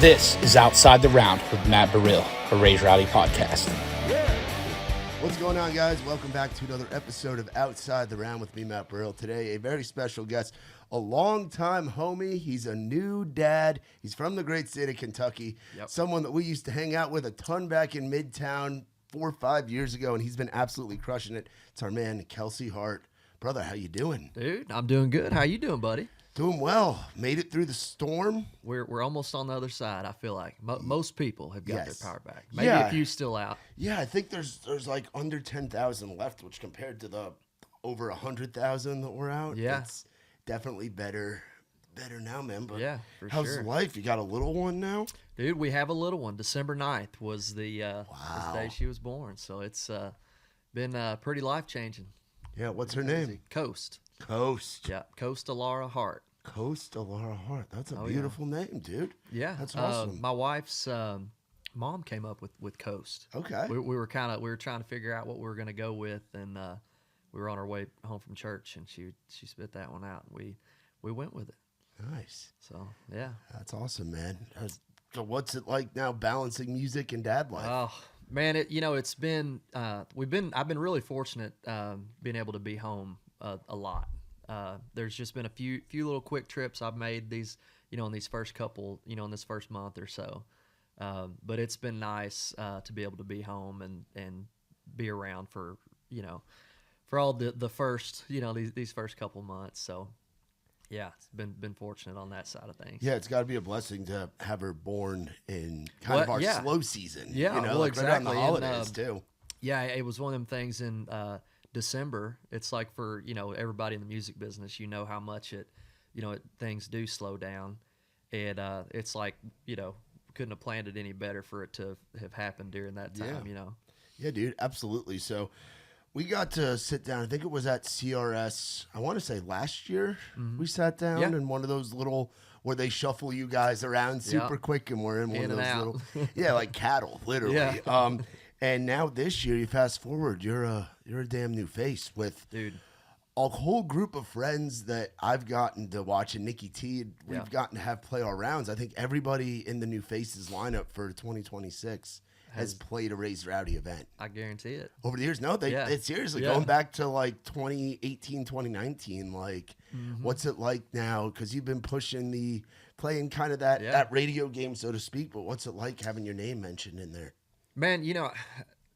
This is Outside the Round with Matt Burrill, a Raise Rowdy podcast. What's going on, guys? Welcome back to another episode of Outside the Round with me, Matt Burrill. Today, a very special guest, a longtime homie. He's a new dad. He's from the great state of Kentucky. Someone that we used to hang out with a ton back in Midtown 4 or 5 years ago, and he's been absolutely crushing it. It's our man, Kelsey Hart. Brother, how you doing? Dude, I'm doing good. How you doing, buddy? Doing well. Made it through the storm. We're almost on the other side, I feel like. Most people have got their power back. Maybe Yeah. a few still out. Yeah, I think there's like under 10,000 left, which compared to the over 100,000 that were out, it's definitely better now, man. But Yeah, for how's sure. life? You got a little one now? Dude, we have a little one. December 9th was the day she was born. So it's been pretty life-changing. Yeah, what's her name? Coast. Coast. Yeah, Coast Laura Hart. Coast Laura Hart. That's a beautiful name, dude. Yeah. That's awesome. My wife's mom came up with Coast. Okay. We were trying to figure out what we were going to go with, and we were on our way home from church, and she spit that one out, and we went with it. Nice. So yeah, That's awesome, man. So what's it like now balancing music and dad life? oh man, it's been I've been really fortunate being able to be home a lot. There's just been a few little quick trips I've made these in these first couple in this first month or so, but it's been nice to be able to be home and be around for all the first these first couple months. So yeah, it's been fortunate on that side of things. Yeah, it's got to be a blessing to have her born in kind of our slow season. Yeah, you know, well, like right around the exactly. holidays And, too. Yeah, it was one of them things in December. It's like for everybody in the music business, how much things do slow down, and it's like couldn't have planned it any better for it to have happened during that time. Yeah, dude, absolutely. So we got to sit down. I think it was at CRS. I want to say last year we sat down in one of those little where they shuffle you guys around super quick, and we're in one of those little like cattle, literally. Yeah. And now this year, you fast forward, you're a damn new face with a whole group of friends that I've gotten to watch, and Nikki T. We've gotten to have play our rounds. I think everybody in the new faces lineup for 2026 has played a Raised Rowdy event. I guarantee it. Over the years, no, it's seriously going back to like 2018, 2019. Like, what's it like now? Because you've been playing kind of that radio game, so to speak. But what's it like having your name mentioned in there? Man,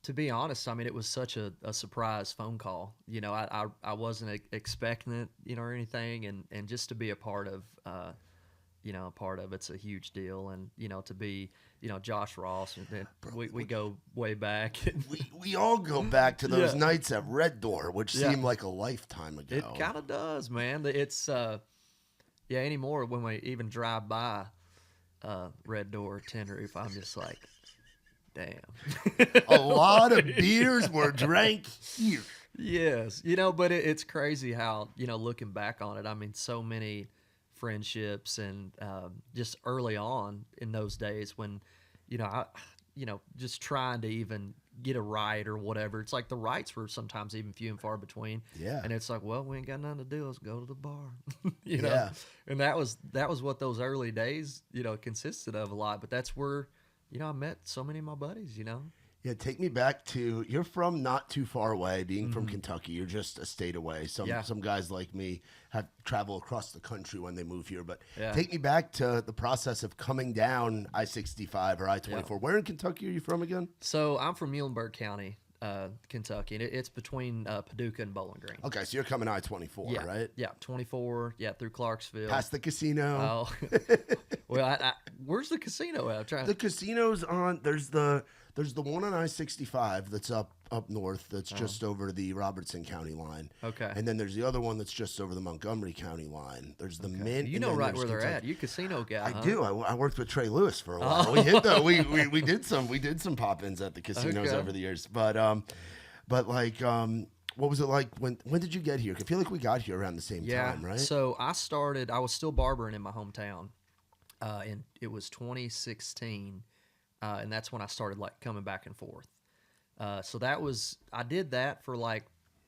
to be honest, I mean, it was such a surprise phone call. I wasn't expecting it, or anything, and just to be a part of, it's a huge deal, and to be, Josh Ross, and we go way back. We all go back to those nights at Red Door, which seemed like a lifetime ago. It kind of does, man. It's anymore when we even drive by Red Door, Tin Roof, I'm just like, damn. A lot of beers were drank here. Yes. But it's crazy how, looking back on it, I mean, so many friendships and just early on in those days when, just trying to even get a ride or whatever. It's like the rights were sometimes even few and far between. Yeah. And it's like, well, we ain't got nothing to do. Let's go to the bar. Yeah. And that was what those early days, consisted of a lot. But that's where I met so many of my buddies, Yeah, take me back to, you're from not too far away, being from Kentucky. You're just a state away. Some guys like me have traveled across the country when they move here. But take me back to the process of coming down I-65 or I-24. Yeah. Where in Kentucky are you from again? So I'm from Muhlenberg County, Kentucky. And it's between Paducah and Bowling Green. Okay, so you're coming I-24, right? Yeah, 24, through Clarksville. Past the casino. Oh, well, where's the casino at? The casino's on, there's the one on I-65 that's up north that's just over the Robertson County line. Okay. And then there's the other one that's just over the Montgomery County line. There's the Mint. You know right where they're at. You casino guy. I do. I worked with Trey Lewis for a while. We did some pop-ins at the casinos over the years. But what was it like when did you get here? I feel like we got here around the same time, right? So I was still barbering in my hometown. And it was 2016. And that's when I started like coming back and forth. So I did that for like,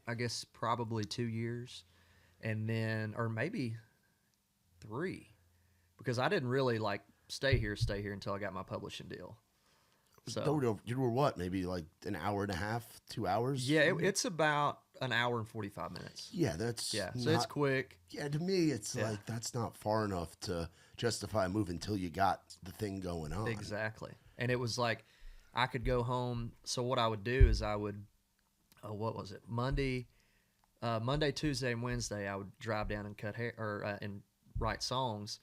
I guess probably 2 years, and then, or maybe 3, because I didn't really like stay here until I got my publishing deal. So You were what? Maybe like an hour and a half, 2 hours? yeah, it's about an hour and 45 minutes. Yeah, that's So it's quick. Yeah, to me, it's like that's not far enough to justify a move until you got the thing going on. Exactly. And it was like I could go home. So what I would do is I would, what was it? Monday, Tuesday, and Wednesday, I would drive down and cut hair and write songs.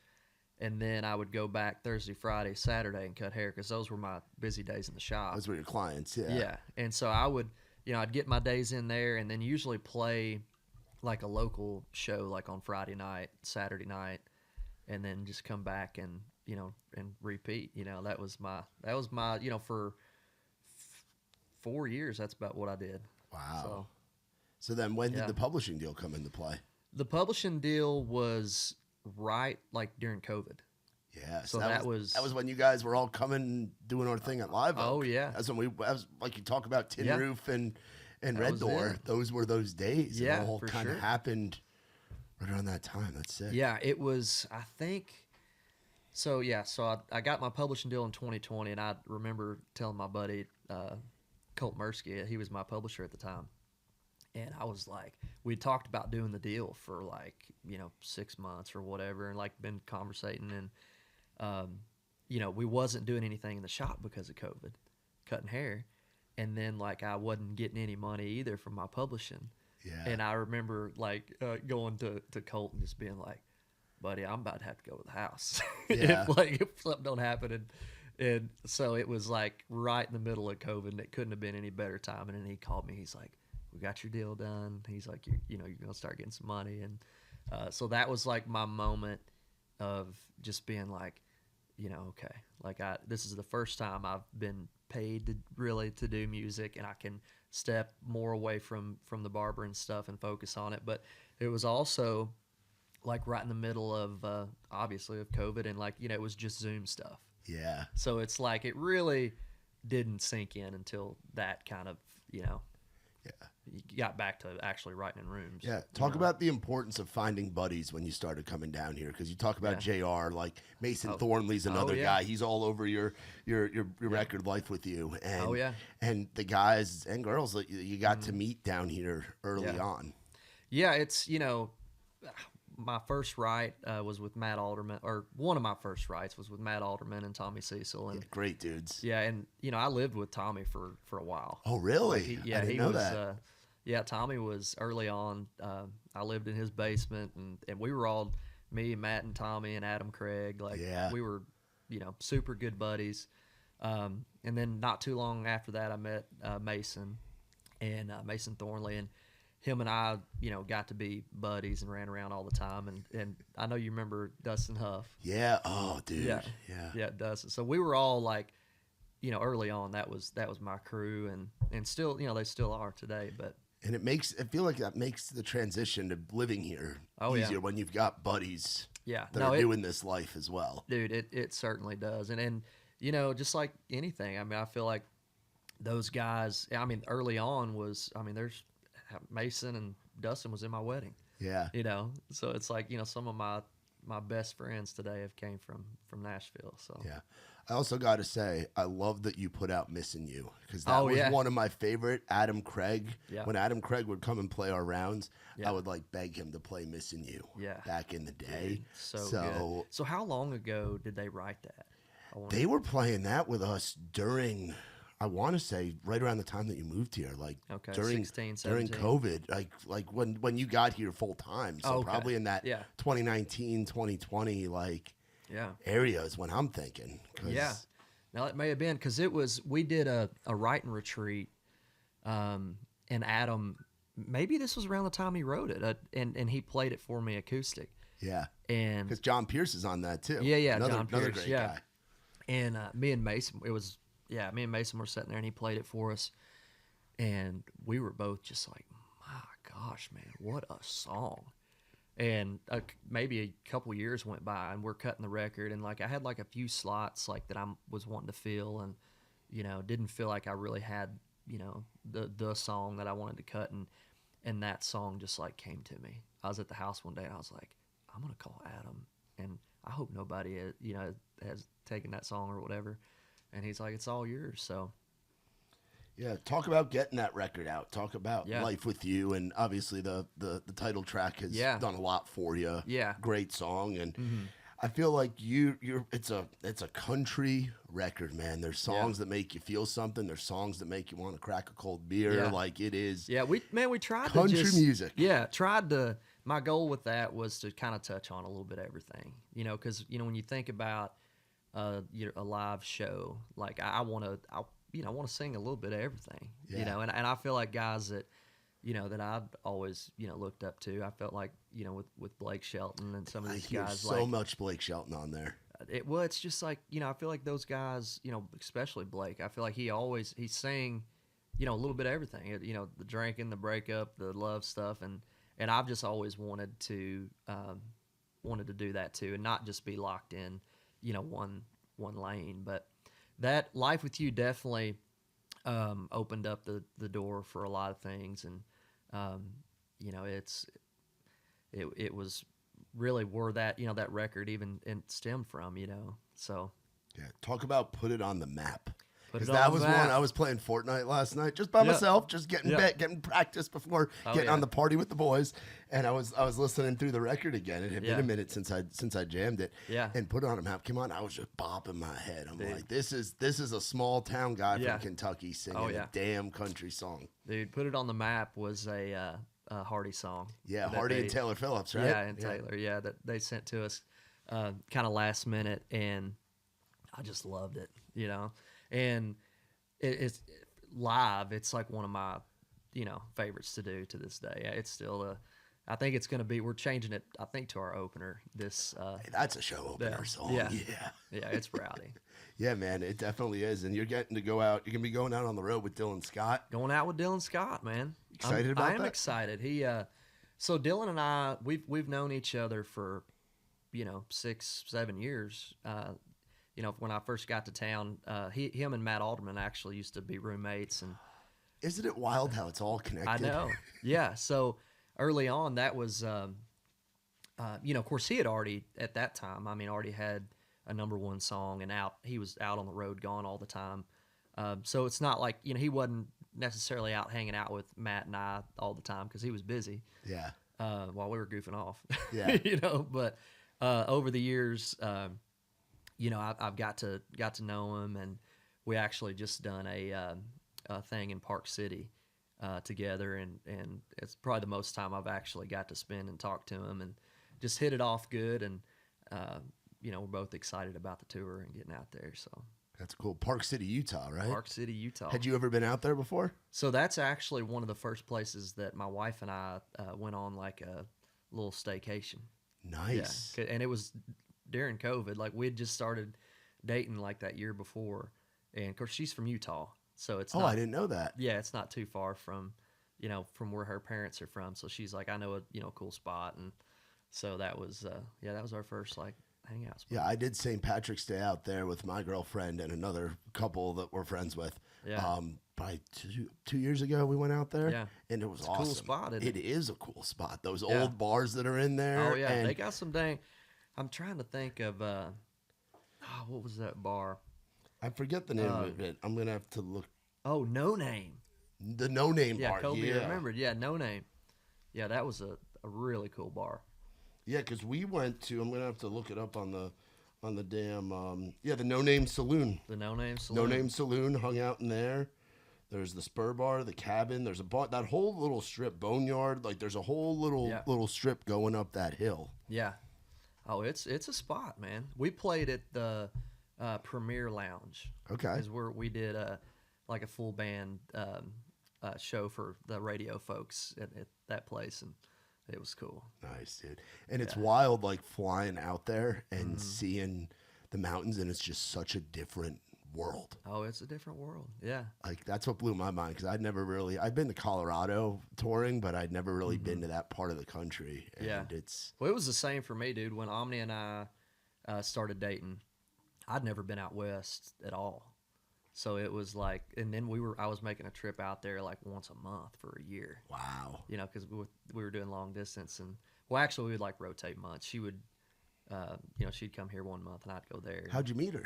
And then I would go back Thursday, Friday, Saturday and cut hair because those were my busy days in the shop. Those were your clients, yeah. Yeah. And so I would, I'd get my days in there and then usually play like a local show like on Friday night, Saturday night, and then just come back and, and repeat. That was my, for 4 years, that's about what I did. Wow. So then when did the publishing deal come into play? The publishing deal was right like during COVID. Yeah, so that was when you guys were all coming doing our thing at Live Oak. Oh yeah, that's when like you talk about Tin Roof and Red Door. Those were those days. Yeah, it all kind of happened right around that time. That's it. Yeah, it was. I think. So yeah, so I got my publishing deal in 2020, and I remember telling my buddy Colt Mursky, he was my publisher at the time. And I was like, we talked about doing the deal for like, 6 months or whatever, and like been conversating, and we wasn't doing anything in the shop because of COVID, cutting hair, and then like I wasn't getting any money either from my publishing. Yeah. And I remember like going to Colt and just being like, buddy, I'm about to have to go to the house Yeah. if something don't happen, and so it was like right in the middle of COVID, and it couldn't have been any better time. And then he called me, he's like, we got your deal done. He's like, you're gonna start getting some money, and so that was like my moment of just being like, okay, like this is the first time I've been paid to do music, and I can step more away from the barber and stuff and focus on it. But it was also like right in the middle of obviously of COVID, and like it was just Zoom stuff. Yeah. So it's like it really didn't sink in until that kind of Yeah. you got back to actually writing in rooms. Yeah, talk about the importance of finding buddies when you started coming down here, because you talk about JR, like Mason Thornley's another guy. He's all over your record life with you, and and the guys and girls that you got to meet down here early on. Yeah, it's my first write was with Matt Alderman, or one of my first writes was with Matt Alderman and Tommy Cecil, and great dudes. Yeah, and I lived with Tommy for a while. Oh, really? Like I didn't know that. Tommy was early on. I lived in his basement, and we were all, me, Matt, and Tommy, and Adam Craig. Like we were, super good buddies. And then not too long after that, I met Mason Thornley, and him and I, got to be buddies and ran around all the time. And I know you remember Dustin Huff. Yeah. Oh, dude. Yeah, Dustin. So we were all like, early on, that was my crew, and still, they still are today. And I feel like that makes the transition to living here easier when you've got buddies that are doing this life as well. Dude, it certainly does. And just like anything, I mean, I feel like those guys, early on there's Mason and Dustin was in my wedding. Yeah. So it's like, some of my best friends today have came from Nashville. So yeah. I also got to say, I love that you put out Missing You, because that was one of my favorite Adam Craig. Yeah. When Adam Craig would come and play our rounds, I would like beg him to play Missing You back in the day. Dude, so good. So how long ago did they write that? They were playing that with us during, I want to say, right around the time that you moved here, like during 16, during COVID, like when you got here full time. So probably in that 2019, 2020, area is when I'm thinking. Yeah. Now it may have been because we did a writing retreat, and Adam, maybe this was around the time he wrote it, and he played it for me acoustic. Yeah. And because John Pierce is on that too. Yeah, another Pierce, great guy. And me and Mason, me and Mason were sitting there, and he played it for us, and we were both just like, my gosh, man, what a song. And maybe a couple years went by, and we're cutting the record, and like I had like a few slots like that I was wanting to fill, and didn't feel like I really had the song that I wanted to cut, and that song just like came to me. I was at the house one day, and I was like, I'm gonna call Adam, and I hope nobody has taken that song or whatever, and he's like, it's all yours. So Yeah, talk about getting that record out. Talk about Yeah. Life with You, and obviously the title track has Yeah. done a lot for you. Yeah. Great song, and I feel like it's a country record, man. There's songs that make you feel something. There's songs that make you want to crack a cold beer. Yeah. Like it is. yeah, we tried Country to just, music. Yeah, tried to. My goal with that was to kind of touch on a little bit of everything, because when you think about a live show, like I want to sing a little bit of everything, Yeah. and I feel like guys that that I've always looked up to. I felt like with Blake Shelton and some of I these hear guys so much Blake Shelton on there. it's just like I feel like those guys, especially Blake. I feel like he sang, a little bit of everything. The drinking, the breakup, the love stuff, and I've just always wanted to do that too, and not just be locked in, one lane. But that Life with You definitely opened up the door for a lot of things, and it was really where that that record even stemmed from, so Yeah, talk about put it on the map. Put Because it that on the was map. one I was playing Fortnite last night, just by Yeah. myself, just getting Yeah. getting practice before getting yeah. on the party with the boys. And I was listening through the record again. It had been Yeah. a minute since I jammed it. Yeah. And put it on a map. Come on, I was just bopping my head. I'm Dude. like, this is a small town guy Yeah. from Kentucky singing Oh, yeah. a damn country song. Dude, Put It on the Map was a Hardy song. Yeah, that Hardy they- and Taylor Phillips, right? Yeah, and Taylor, that they sent to us kind of last minute, and I just loved it, and it's live. It's like one of my, favorites to do to this day. It's still I think it's going to be. We're changing it. I think to our opener. This. Hey, that's a show opener song. Yeah. Yeah. Yeah, it's rowdy. Yeah, man, it definitely is. And you're getting to go out. You're gonna be going out on the road with Dylan Scott. Going out with Dylan Scott, man. Excited about I am that? excited. He so Dylan and I we've known each other for 6-7 years. When I first got to town, him and Matt Alderman actually used to be roommates, and Isn't it wild how it's all I connected? know. Yeah. So early on, that was, of course, he had already at that time. I mean, already had a #1 song, and he was out on the road, gone all the time. So it's not like he wasn't necessarily out hanging out with Matt and I all the time because he was busy Yeah. while we were goofing off. Yeah. But over the years, I've got to know him, and we actually just done a thing in Park City together, and it's probably the most time I've actually got to spend and talk to him, and just hit it off good, and we're both excited about the tour and getting out there. So That's cool. Park City, Utah, right? Park City, Utah. Had you ever been out there before? So that's actually one of the first places that my wife and I went on like a little staycation. Nice. Yeah, and it was during COVID. Like we had just started dating like that year before, and of course she's from Utah, so it's I didn't know that. yeah, it's not too far from from where her parents are from. So she's like, I know a cool spot, and so that was that was our first like hangout spot. Yeah, I did St. Patrick's Day out there with my girlfriend and another couple that we're friends with. Yeah. Probably 2 years ago we went out there. Yeah. And it was It's a awesome. cool spot, isn't It is a cool spot. Those Yeah. old bars that are in there. Oh yeah, and they got some dang. I'm trying to think of what was that bar? I forget the name of it. I'm gonna have to look. Oh, No Name. The No Name Yeah, bar. Kobe yeah. remembered. Yeah, No Name. Yeah, that was a really cool bar. Yeah, because we went to. I'm gonna have to look it up on the damn. The No Name Saloon. The No Name Saloon. No Name Saloon, hung out in there. There's the Spur Bar, the Cabin. There's a bar, that whole little strip, Boneyard. Like there's a whole little strip going up that hill. Yeah. Oh, it's a spot, man. We played at the Premier Lounge. Okay. Is where we did a full band show for the radio folks at that place, and it was cool. Nice, dude. And it's wild, like flying out there and seeing the mountains, and it's just such a different world. Oh, it's a different world. Yeah. Like that's what blew my mind because I'd been to Colorado touring, but I'd never really been to that part of the country. And Yeah. it's Well, it was the same for me, dude. When Omni and I started dating, I'd never been out west at all. So it was like, and then I was making a trip out there like once a month for a year. wow. Because we were doing long distance, and well, actually we would like rotate months. She would she'd come here 1 month and I'd go there. How'd you meet her?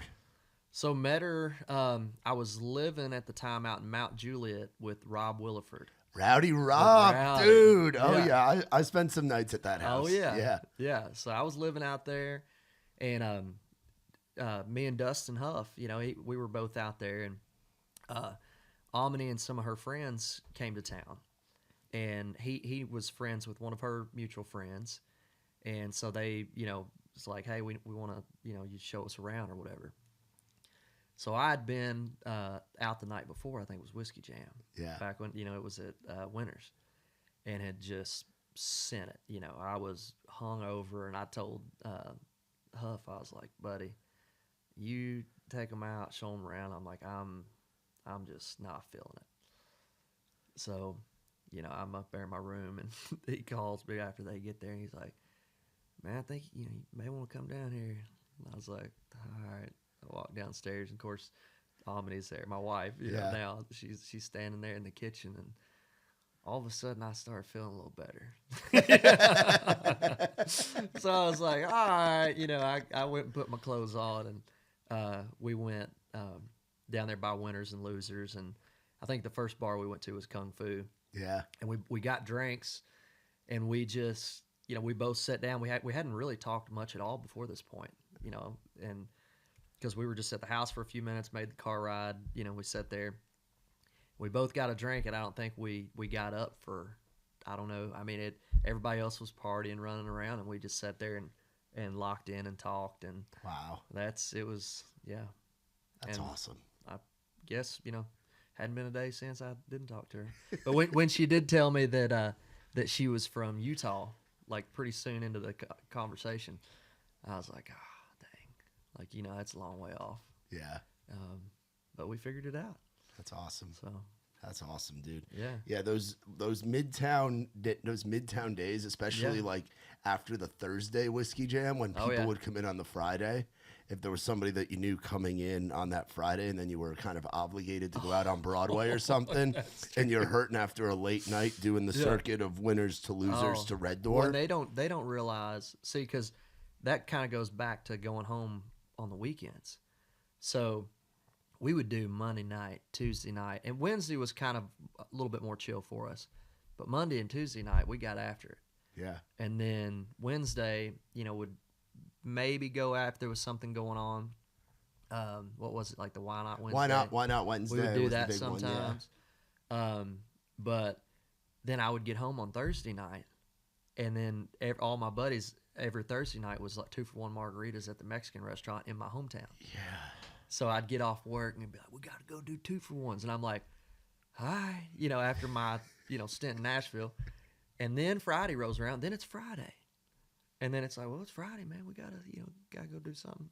So met her. I was living at the time out in Mount Juliet with Rob Williford. Rowdy Rob, Rowdy. dude. Oh, Yeah. yeah. I spent some nights at that house. Oh yeah, Yeah. yeah. So I was living out there, and me and Dustin Huff, we were both out there, and Amini and some of her friends came to town, and he was friends with one of her mutual friends, and so they, it's like, hey, we want to, you show us around or whatever. So I had been out the night before. I think it was Whiskey Jam. Yeah. Back when it was at Winters, and had just sent it. I was hungover, and I told Huff, I was like, buddy, you take them out, show them around. I'm like, I'm just not feeling it. So, I'm up there in my room, and he calls me after they get there, and he's like, man, I think you may want to come down here. And I was like, all right. I walked downstairs, and of course, Amini's there. My wife, now she's standing there in the kitchen, and all of a sudden, I started feeling a little better. So I was like, all right, I went and put my clothes on, and we went down there by Winners and Losers, and I think the first bar we went to was Kung Fu. Yeah. And we got drinks, and we just, we both sat down. We hadn't really talked much at all before this point, and because we were just at the house for a few minutes, made the car ride, we sat there. We both got a drink, and I don't think we got up for, I don't know. I mean, everybody else was partying, running around, and we just sat there and locked in and talked. And wow, that's awesome. I guess, hadn't been a day since I didn't talk to her. But when she did tell me that she was from Utah, like pretty soon into the conversation, I was like, like, that's a long way off. Yeah. But we figured it out. That's awesome. So that's awesome, dude. Yeah. Yeah. Those midtown days, especially like after the Thursday Whiskey Jam, when people would come in on the Friday, if there was somebody that you knew coming in on that Friday, and then you were kind of obligated to go out on Broadway or something, and you're hurting after a late night doing the circuit of Winners to Losers to Red Door. Well, they don't realize, see, because that kind of goes back to going home on the weekends. So we would do Monday night, Tuesday night, and Wednesday was kind of a little bit more chill for us. But Monday and Tuesday night, we got after it. Yeah. And then Wednesday, would maybe go after there was something going on. What was it, like the Why Not Wednesday? Why not Wednesday? We would do that sometimes. One, yeah. But then I would get home on Thursday night, and then all my buddies every Thursday night was like 2-for-1 margaritas at the Mexican restaurant in my hometown. Yeah. So I'd get off work and be like, we got to go do 2-for-1s. And I'm like, hi, after my, stint in Nashville. And then Friday rolls around. Then it's Friday. And then it's like, well, it's Friday, man. We got to, got to go do something.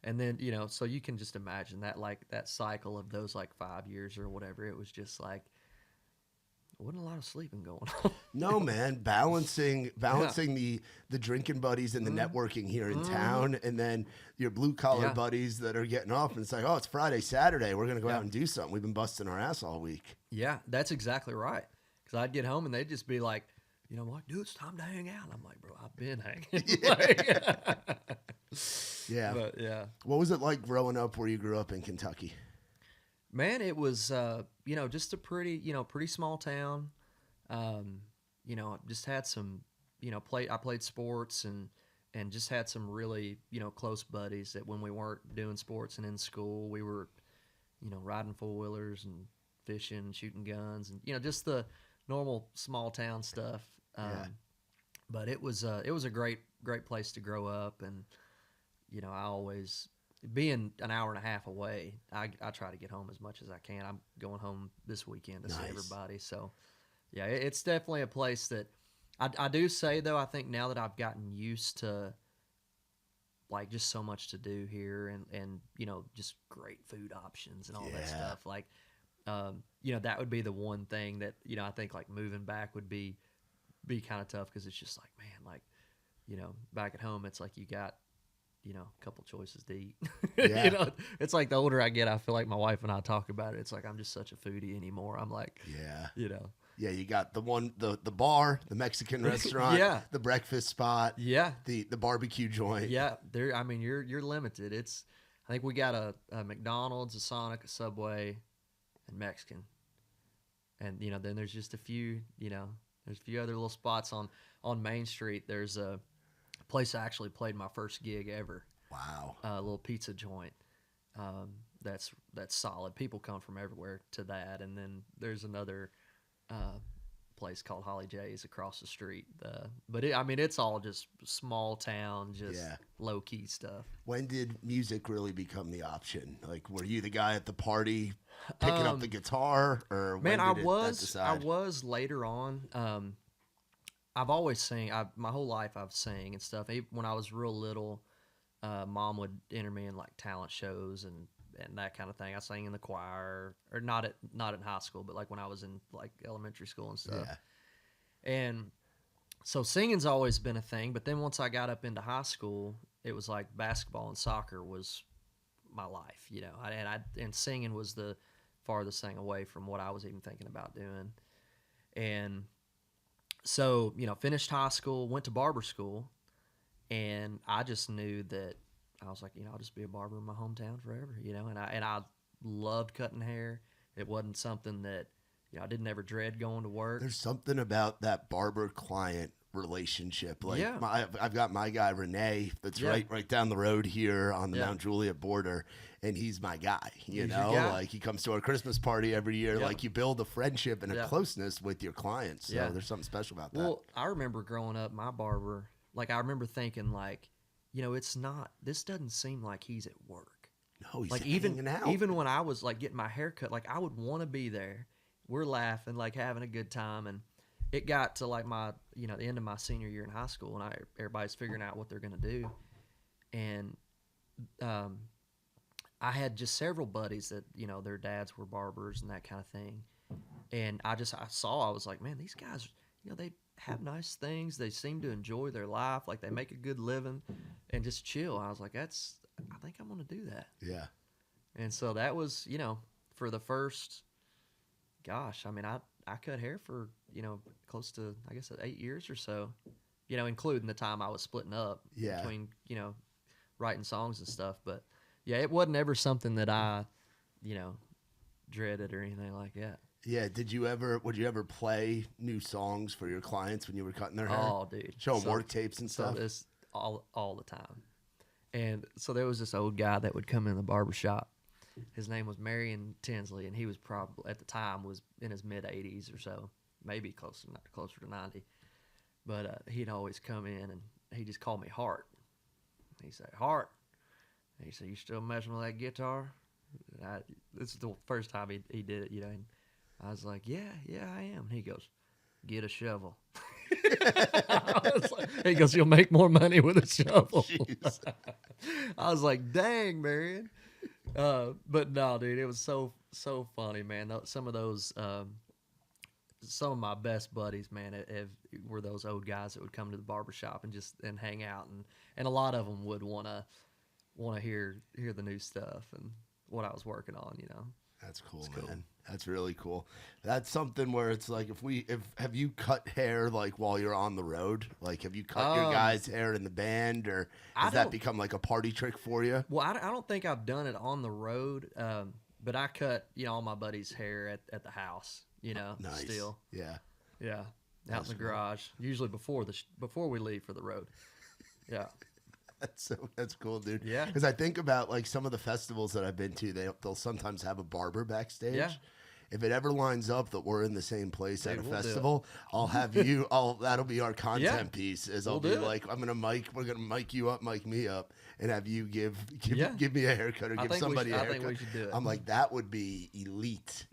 And then, so you can just imagine that, like that cycle of those like 5 years or whatever. It was just like, wasn't a lot of sleeping going on. No, man. Balancing the drinking buddies and the networking here in town, and then your blue collar buddies that are getting off, and it's like, oh, it's Friday, Saturday. We're gonna go out and do something. We've been busting our ass all week. Yeah, that's exactly right. Because I'd get home and they'd just be like, what, dude, it's time to hang out. And I'm like, bro, I've been hanging. Yeah. But yeah. What was it like growing up where you grew up in Kentucky? Man, it was, just a pretty small town. Just had some, I played sports and just had some really, close buddies that when we weren't doing sports and in school, we were, riding four-wheelers and fishing, shooting guns, and, just the normal small town stuff. But it was a great place to grow up. And, I always, being an hour and a half away, I try to get home as much as I can. I'm going home this weekend to see everybody. So, yeah, it's definitely a place that I do say, though, I think now that I've gotten used to, like, just so much to do here and just great food options and all that stuff. Like, that would be the one thing that, I think, like, moving back would be kind of tough because it's just like, man, like, back at home, it's like you got, a couple choices to eat. Yeah. It's like the older I get, I feel like my wife and I talk about it. It's like I'm just such a foodie anymore. I'm like, Yeah, you got the bar, the Mexican restaurant, Yeah. the breakfast spot, Yeah. the barbecue joint. Yeah. There. I mean, you're limited. I think we got a McDonald's, a Sonic, a Subway, and Mexican. And then there's just a few. There's a few other little spots on Main Street. There's a place I actually played my first gig ever. Wow. A little pizza joint. That's solid. People come from everywhere to that. And then there's another place called Holly J's across the street. But it's all just small town, just low key stuff. When did music really become the option? Like, were you the guy at the party picking up the guitar, or when Man, did I that decide? was later on. I've always sang. My whole life I've sang and stuff. When I was real little, Mom would enter me in like talent shows and that kind of thing. I sang in the choir, or not in high school, but like when I was in like elementary school and stuff. Yeah. And so singing's always been a thing. But then once I got up into high school, it was like basketball and soccer was my life, and singing was the farthest thing away from what I was even thinking about doing. And so, finished high school, went to barber school, and I just knew that I was like, I'll just be a barber in my hometown forever, and I loved cutting hair. It wasn't something that, I didn't ever dread going to work. There's something about that barber-client relationship. Like, Yeah. I've got my guy Renee that's right down the road here on the Mount Juliet border, and he's my guy. You know, like he comes to our Christmas party every year. Yeah. Like, you build a friendship and a closeness with your clients. So there's something special about that. Well, I remember growing up, my barber, like I remember thinking like, this doesn't seem like he's at work. No, he's like hanging out. Even when I was like getting my hair cut, like I would want to be there. We're laughing, like having a good time, and it got to like my, the end of my senior year in high school, and everybody's figuring out what they're gonna do, and I had just several buddies that their dads were barbers and that kind of thing, and I was like, man, these guys, they have nice things, they seem to enjoy their life, like they make a good living, and just chill. I was like, I think I'm gonna do that. Yeah. And so that was, for the first. Gosh, I mean, I cut hair for, close to, I guess, 8 years or so, including the time I was splitting up between, writing songs and stuff. But, yeah, it wasn't ever something that I, dreaded or anything like that. Yeah. Would you ever play new songs for your clients when you were cutting their hair? Oh, dude. Show them work tapes and stuff? So this all the time. And so there was this old guy that would come in the barbershop. His name was Marion Tinsley, and he was probably, at the time, was in his mid-80s or so, maybe closer to 90. But he'd always come in, and he just called me Hart. He'd say, Hart. And he said, you still messing with that guitar? This is the first time he did it, and I was like, yeah, I am. And he goes, get a shovel. He goes, you'll make more money with a shovel. I was like, dang, Marion. But no, dude, it was so funny, man. Some of those, some of my best buddies, man, were those old guys that would come to the barbershop and hang out, and a lot of them would want to hear the new stuff and what I was working on, That's cool, It's man. cool. That's really cool. That's something where it's like, have you cut hair like while you're on the road? Like, have you cut your guys' hair in the band, or has that become like a party trick for you? Well, I don't think I've done it on the road, but I cut all my buddies' hair at the house, Nice. still. Yeah. Yeah, out in the garage, usually before we leave for the road. Yeah. That's cool, dude. Yeah. Because I think about like some of the festivals that I've been to, they'll sometimes have a barber backstage. Yeah. If it ever lines up that we're in the same place at a We'll do it. festival, I'll have you. That'll be our content piece. I'll be like, we're gonna mic you up, mic me up, and have you give me a haircut or give somebody a haircut. I think we should do it. I'm like, that would be elite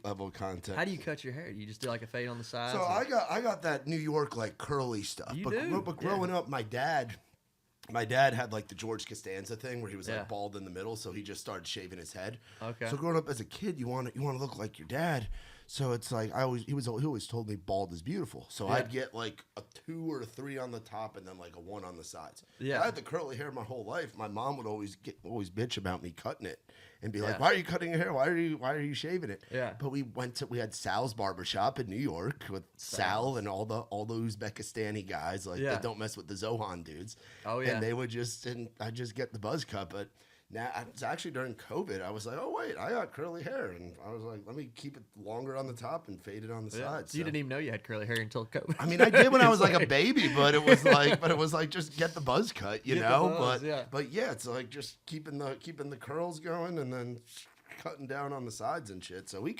level content. How do you cut your hair? You just do like a fade on the side? So I got that New York like curly stuff. You do? But growing up, my dad had like the George Costanza thing where he was like bald in the middle, so he just started shaving his head. Okay. So growing up as a kid, you want to look like your dad, So it's like he always told me bald is beautiful. So I'd get like a 2 or a 3 on the top and then like a 1 on the sides. Yeah. I had the curly hair my whole life. My mom would always bitch about me cutting it and be like, "Why are you cutting your hair? Why are you shaving it?" Yeah. But we had Sal's barbershop in New York with Sal and all the Uzbekistani guys that don't mess with the Zohan dudes. Oh yeah. And they would I'd just get the buzz cut, but now, it's actually during COVID. I was like, oh, wait, I got curly hair. And I was like, let me keep it longer on the top and fade it on the sides. So you didn't even know you had curly hair until COVID. I mean, I did when I was like a baby, but it was like just get the buzz cut, you know? But yeah, it's like just keeping the curls going and then cutting down on the sides and shit. So I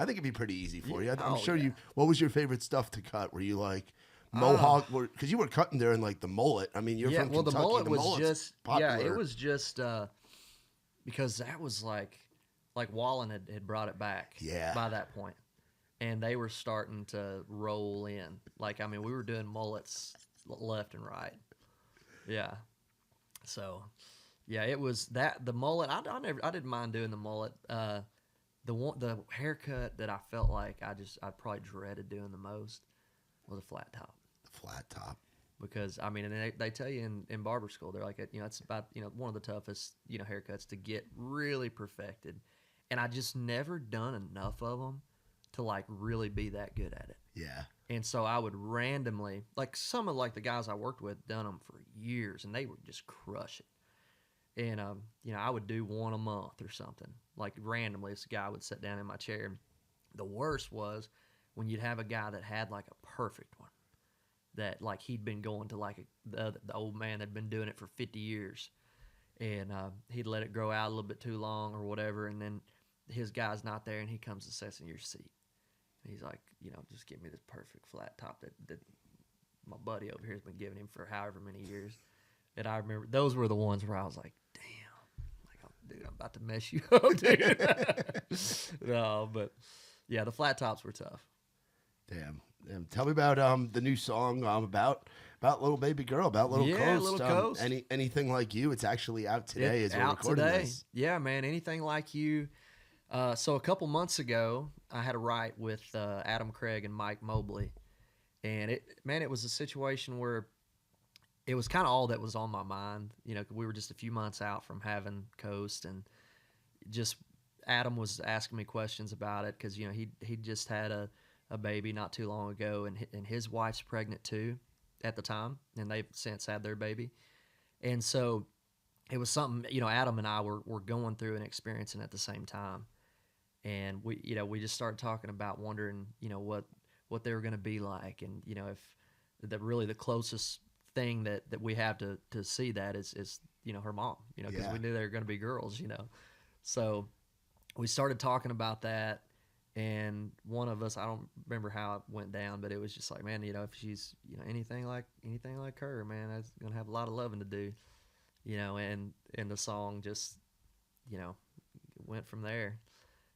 think it'd be pretty easy for you. I'm sure you, what was your favorite stuff to cut? Were you like Mohawk? Because you were cutting there in like the mullet. I mean, you're from Kentucky. The mullet was just popular. it was just because that was like Wallen had brought it back by that point, and they were starting to roll in. Like, I mean, we were doing mullets left and right. Yeah. So, yeah, it was the mullet. I didn't mind doing the mullet. The haircut that I felt like I probably dreaded doing the most was a flat top. The flat top. Because, I mean, and they tell you in barber school, they're like, it's about, one of the toughest, haircuts to get really perfected. And I just never done enough of them to, like, really be that good at it. Yeah. And so I would randomly, like, some of, like, the guys I worked with done them for years, and they would just crush it. And, I would do one a month or something. Like, randomly, this guy would sit down in my chair. The worst was when you'd have a guy that had, like, a perfect one. That, like, he'd been going to, like, the old man had been doing it for 50 years. And he'd let it grow out a little bit too long or whatever. And then his guy's not there, and he comes and sits in your seat. And he's like, just give me this perfect flat top that my buddy over here has been giving him for however many years. And I remember those were the ones where I was like, damn. Like, dude, I'm about to mess you up, dude. No, but, yeah, the flat tops were tough. Damn. Tell me about the new song about little baby girl, about little Coast. Little Coast. Anything like you? It's actually out today as we're recording this. Yeah, man. Anything like you. So a couple months ago, I had a write with Adam Craig and Mike Mobley, and it was a situation where it was kind of all that was on my mind. We were just a few months out from having Coast, and just Adam was asking me questions about it because he just had a baby not too long ago, and his wife's pregnant too at the time, and they've since had their baby. And so it was something, Adam and I were going through and experiencing at the same time. And we just started talking about wondering, what they were going to be like. And, if really the closest thing that we have to see that is her mom, because we knew they were going to be girls, So we started talking about that. And one of us, I don't remember how it went down, but it was just like, man, if she's, anything like her, man, that's gonna have a lot of loving to do, and the song just, went from there.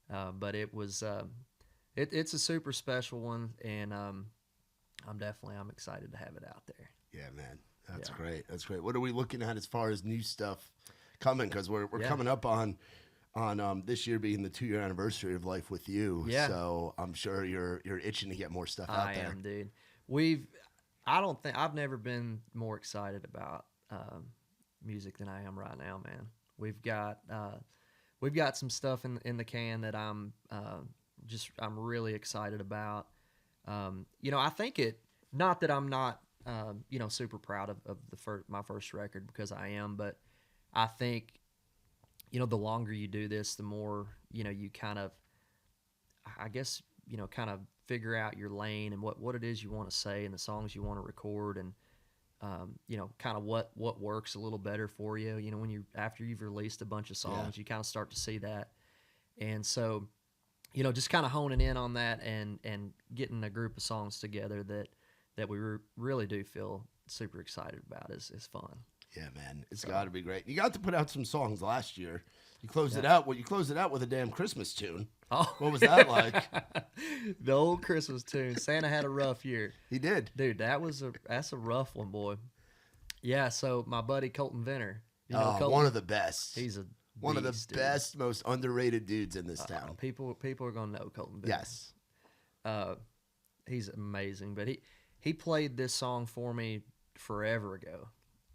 But it was, it's a super special one, and I'm excited to have it out there. Yeah, man, that's great. That's great. What are we looking at as far as new stuff coming? Because we're coming up on this year being the 2-year anniversary of Life with You. Yeah. So I'm sure you're itching to get more stuff out there. I am, dude. I've never been more excited about music than I am right now, man. We've got some stuff in the can that I'm really excited about. I think not that I'm not super proud of my first record, because I am, but I think the longer you do this, the more, you kind of, I guess, kind of figure out your lane and what it is you want to say and the songs you want to record, and, kind of what works a little better for you. After you've released a bunch of songs, you kind of start to see that. And so, just kind of honing in on that and getting a group of songs together that we really do feel super excited about is fun. Yeah, man, it's got to be great. You got to put out some songs last year. You closed it out. Well, you closed it out with a damn Christmas tune. Oh, what was that like? The old Christmas tune. Santa had a rough year. He did, dude. That's a rough one, boy. Yeah. So my buddy Colton Venner, Colton, one of the best. He's a one of the best, most underrated dudes in this town. People are gonna know Colton Venner. Yes. He's amazing, but he played this song for me forever ago,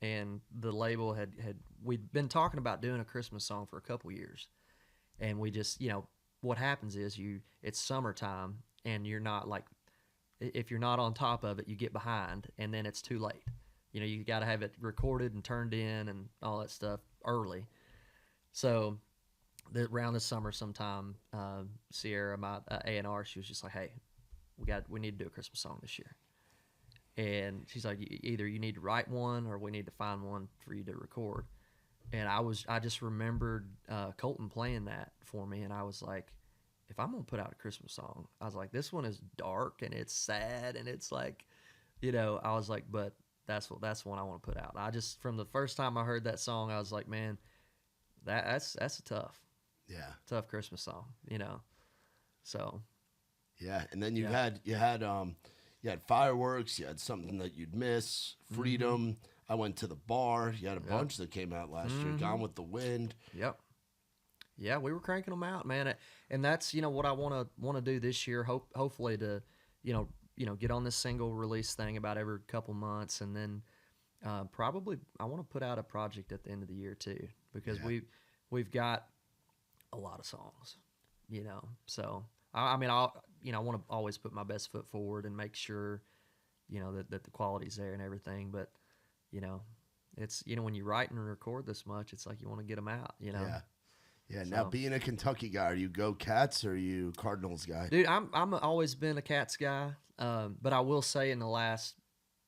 and the label we'd been talking about doing a Christmas song for a couple years, and we just, what happens is it's summertime, and you're not like, if you're not on top of it, you get behind, and then it's too late. You got to have it recorded and turned in and all that stuff early. So around the summer sometime, Sierra, my A&R, she was just like, hey, we need to do a Christmas song this year. And she's like, either you need to write one or we need to find one for you to record. And I just remembered Colton playing that for me, and I was like, if I'm gonna put out a Christmas song, I was like, this one is dark and it's sad and it's like, I was like, but that's one I want to put out. I just, from the first time I heard that song, I was like, man, that's a tough Christmas song, So yeah, and then you had Fireworks, you had Something That You'd Miss, Freedom. Mm-hmm. I Went to the Bar. You had a bunch that came out last year. Gone with the Wind. Yep. Yeah, we were cranking them out, man, and that's what I want to do this year. Hopefully to get on this single release thing about every couple months, and then probably I want to put out a project at the end of the year too, because we've got a lot of songs, So I want to always put my best foot forward and make sure, that the quality's there and everything. But it's when you write and record this much, it's like you want to get them out, Yeah. Yeah. So, now, being a Kentucky guy, are you go Cats or are you Cardinals guy? Dude, I'm always been a Cats guy. But I will say in the last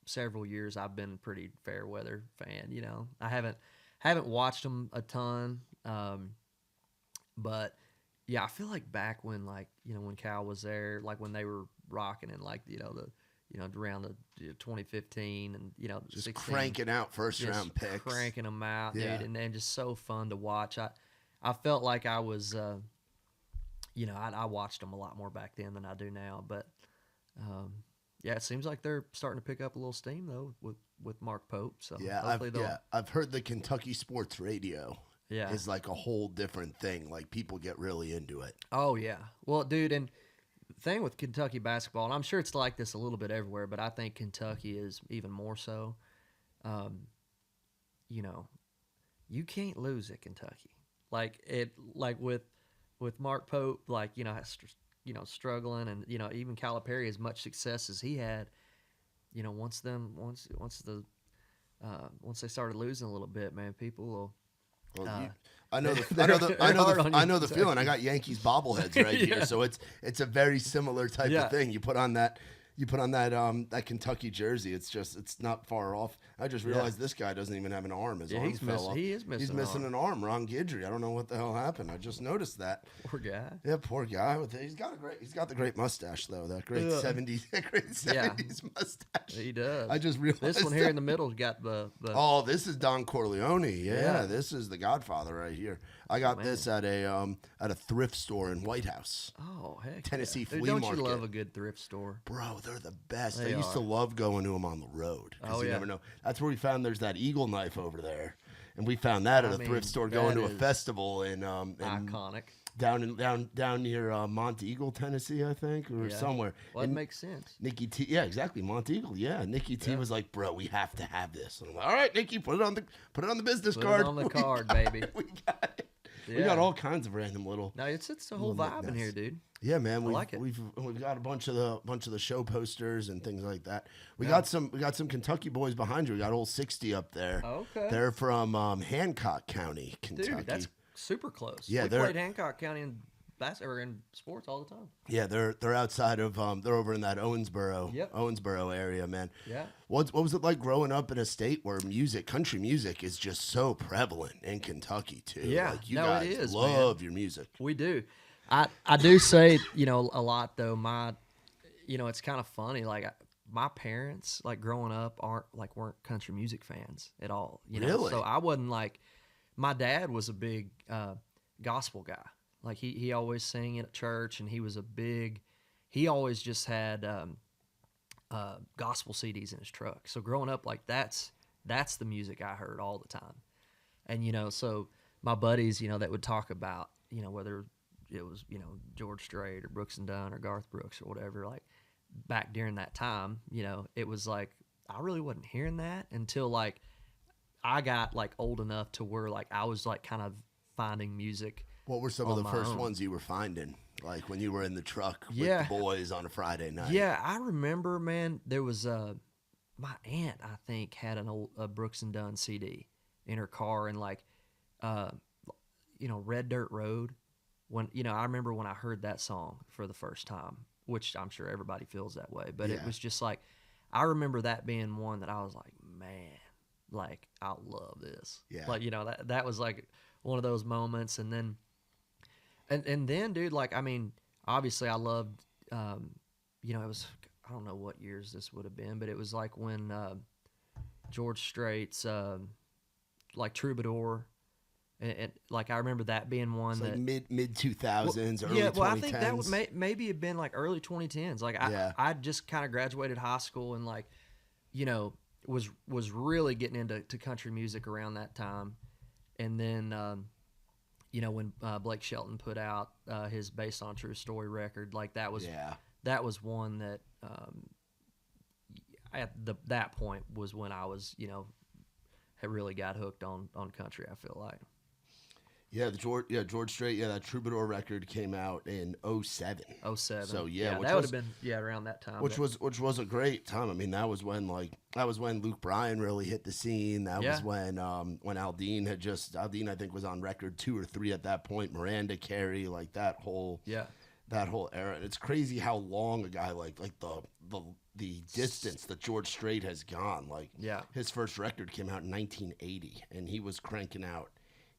several years, I've been a pretty fair weather fan. I haven't watched them a ton. But yeah, I feel like back when when Cal was there, like when they were rocking in around the 2015 and just 16, cranking out first round picks, cranking them out, dude, and just so fun to watch. I felt like I was, I watched them a lot more back then than I do now. But it seems like they're starting to pick up a little steam though with Mark Pope. So I've heard the Kentucky sports radio. Yeah, is like a whole different thing. Like people get really into it. Oh yeah, well, dude, and the thing with Kentucky basketball, and I'm sure it's like this a little bit everywhere, but I think Kentucky is even more so. You can't lose at Kentucky. Like with Mark Pope, struggling, and even Calipari, as much success as he had, once they started losing a little bit, man, people will. Well, I know the feeling. I got Yankees bobbleheads right here, so it's a very similar type of thing. You put on that Kentucky jersey. It's not far off. I just realized this guy doesn't even have an arm. His arm fell off. He is missing. He's missing an arm. Ron Guidry. I don't know what the hell happened. I just noticed that. Poor guy. Yeah, poor guy. He's got the great mustache though. That great 70s mustache. He does. I just realized this one here in the middle's got the. Oh, this is Don Corleone. Yeah, this is the Godfather right here. I got this at a thrift store in White House. Oh, heck, Tennessee flea don't market. You love a good thrift store, bro? They're the best. I used to love going to them on the road because you never know. That's where we found there's that eagle knife over there, and we found that at a thrift store going to a festival in iconic down near Monteagle, Tennessee, I think, or somewhere. Well, it makes sense. Nikki T, yeah, exactly, Monteagle. Yeah, Nikki T was like, "Bro, we have to have this." And I'm like, "All right, Nikki, put it on the business card. Put it on the card, baby. We got it. Yeah. We got all kinds of random little. No, it's the whole vibe in here, dude. Yeah, man. I like it. We've got a bunch of the show posters and things like that. We got some Kentucky boys behind you. We got old 60 up there. Okay. They're from Hancock County, Kentucky. Dude, that's super close. Yeah, we played Hancock County in sports all the time. Yeah, they're outside of they're over in that Owensboro area, man. Yeah. What was it like growing up in a state where country music is just so prevalent in Kentucky too? Yeah, like you guys it is, love your music. We do. I do say, a lot though. It's kind of funny. Like my parents, like growing up, weren't country music fans at all. Really? So I wasn't like. My dad was a big gospel guy. Like he always sang at church, and he was he always just had gospel CDs in his truck. So growing up, like that's the music I heard all the time. And so my buddies, that would talk about, whether it was, you know, George Strait or Brooks and Dunn or Garth Brooks or whatever, like back during that time, you know, it was like I really wasn't hearing that until like I got like old enough to where like I was like kind of finding music. What were some of on the my first own. ones you were finding? Like when you were in the truck with Yeah. the boys on a Friday night? Yeah, I remember, man, there was my aunt, I think, had an old Brooks and Dunn CD in her car, and like uh you know, Red Dirt Road, when, you know, I remember when I heard that song for the first time, which I'm sure everybody feels that way, but it Yeah. was just like I remember that being one that I was like, man, like I love this. Yeah. Like, you know, that was like one of those moments. And then and then, dude, like, I mean, obviously I loved you know, it was, I don't know what years this would have been, but it was like when George Strait's like Troubadour, and like I remember that being one It's that like mid 2000s, early yeah, 2010s. well, I think that would maybe have been like early 2010s. Like Yeah. I just kind of graduated high school and like, you know, was really getting into country music around that time, and then you know, when Blake Shelton put out his Based on a True Story record, like that was one that at that point was when I was, you know, had really got hooked on country, I feel like. Yeah, George Strait. Yeah, that Troubadour record came out in 07. 07. So yeah, that would have been around that time. which was a great time. I mean, that was when Luke Bryan really hit the scene. That was when Aldine I think was on record 2 or 3 at that point. Miranda Carey, like that whole era. And it's crazy how long a guy like the distance that George Strait has gone. Like his first record came out in 1980, and he was cranking out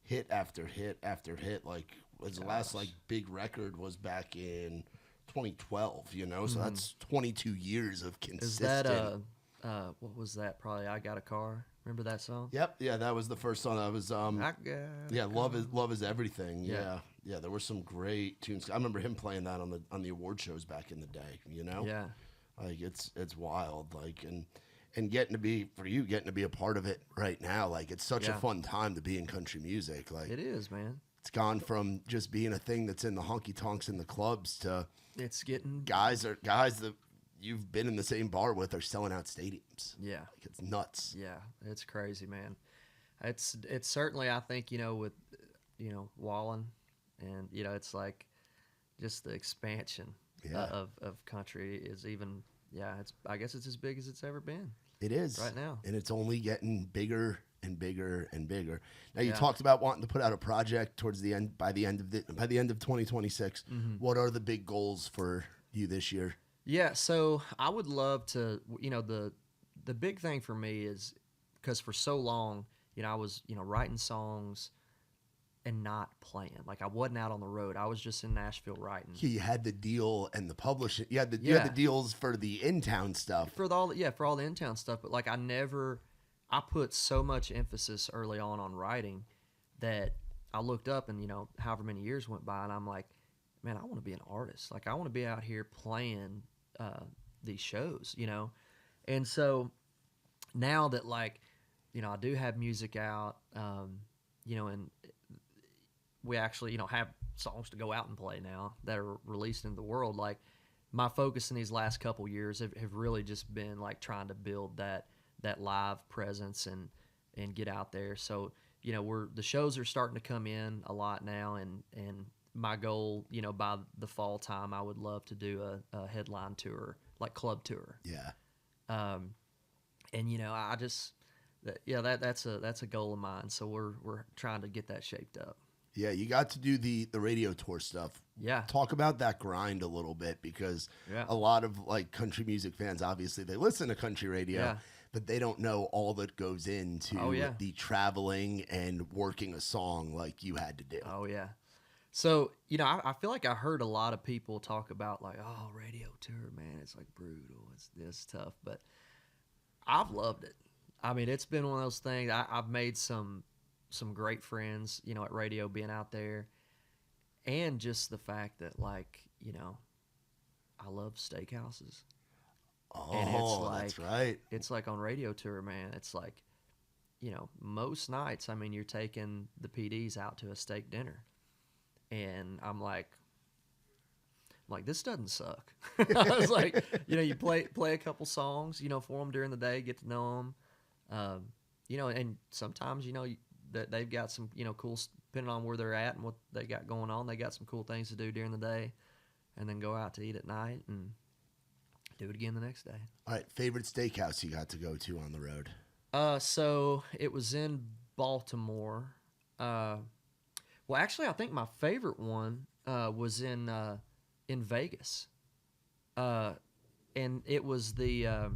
hit after hit after hit. Like his last like big record was back in 2012, you know, so that's 22 years of consistent. Is that what was that? Probably I Got a Car. Remember that song? Yep, yeah, that was the first song. That was Love is Everything. Yeah, there were some great tunes. I remember him playing that on the award shows back in the day, you know. Yeah, like it's wild, like and getting to be a part of it right now. Like it's such a fun time to be in country music. Like it is, man. It's gone from just being a thing that's in the honky tonks in the clubs to it's getting guys that you've been in the same bar with are selling out stadiums. Yeah, like it's nuts. Yeah, it's crazy, man. It's certainly, I think, you know, with, you know, Wallen, and, you know, it's like just the expansion of country is even, I guess it's as big as it's ever been. It is right now, and it's only getting bigger and bigger and bigger. Now you talked about wanting to put out a project towards the end by the end of 2026. Mm-hmm. What are the big goals for you this year? Yeah, so I would love to, you know, the big thing for me is because for so long, you know, I was, you know, writing songs and not playing. Like I wasn't out on the road. I was just in Nashville writing. You had the deal and the publishing. You had the deals for the in-town stuff. For all the in-town stuff, but like I put so much emphasis early on writing that I looked up and, you know, however many years went by, and I'm like, man, I want to be an artist. Like I want to be out here playing these shows, you know? And so now that, like, you know, I do have music out, you know, and we actually, you know, have songs to go out and play now that are released into the world. Like my focus in these last couple years have really just been like trying to build that live presence and get out there. So, you know, the shows are starting to come in a lot now, and my goal, you know, by the fall time, I would love to do a headline tour, like club tour. Yeah. And you know, I just, that's a goal of mine. So we're trying to get that shaped up. Yeah, you got to do the radio tour stuff. Yeah. Talk about that grind a little bit, because a lot of like country music fans, obviously they listen to country radio, but they don't know all that goes into the traveling and working a song like you had to do. Oh yeah. So, you know, I feel like I heard a lot of people talk about like, oh, radio tour, man, it's like brutal. It's tough, but I've loved it. I mean, it's been one of those things. I've made some great friends, you know, at radio, being out there, and just the fact that, like, you know, I love steakhouses. Oh, and it's like, that's right. It's like on radio tour, man. It's like, you know, most nights, I mean, you're taking the PDs out to a steak dinner, and I'm like, I'm like, this doesn't suck. I was like, you play a couple songs, for them during the day, get to know them. And sometimes, that they've got some, cool, depending on where they're at and what they got going on, they got some cool things to do during the day, and then go out to eat at night and do it again the next day. All right, favorite steakhouse you got to go to on the road? So it was in Baltimore. Well, actually, I think my favorite one was in Vegas. And it was the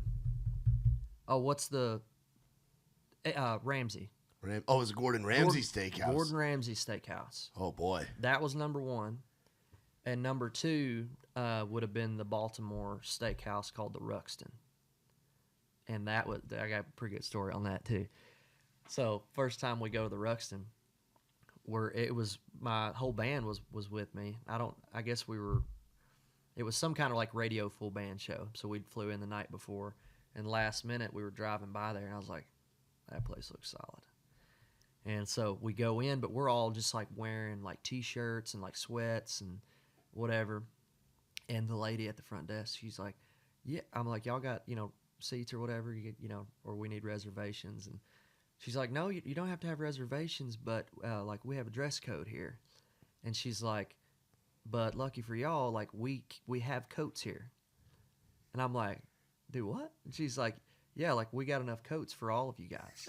Ramsey. It was Gordon Ramsay Steakhouse. Gordon Ramsay Steakhouse. Oh boy, that was number one, and number two would have been the Baltimore Steakhouse called the Ruxton, and I got a pretty good story on that too. So first time we go to the Ruxton, where it was my whole band was with me. I guess it was some kind of like radio full band show. So we flew in the night before, and last minute we were driving by there, and I was like, that place looks solid. And so we go in, but we're all just like wearing like t-shirts and like sweats and whatever. And the lady at the front desk, she's like, yeah, I'm like, y'all got, seats or whatever, you get, or we need reservations. And she's like, no, you don't have to have reservations, but like we have a dress code here. And she's like, but lucky for y'all, like we have coats here. And I'm like, do what? And she's like, yeah, like we got enough coats for all of you guys.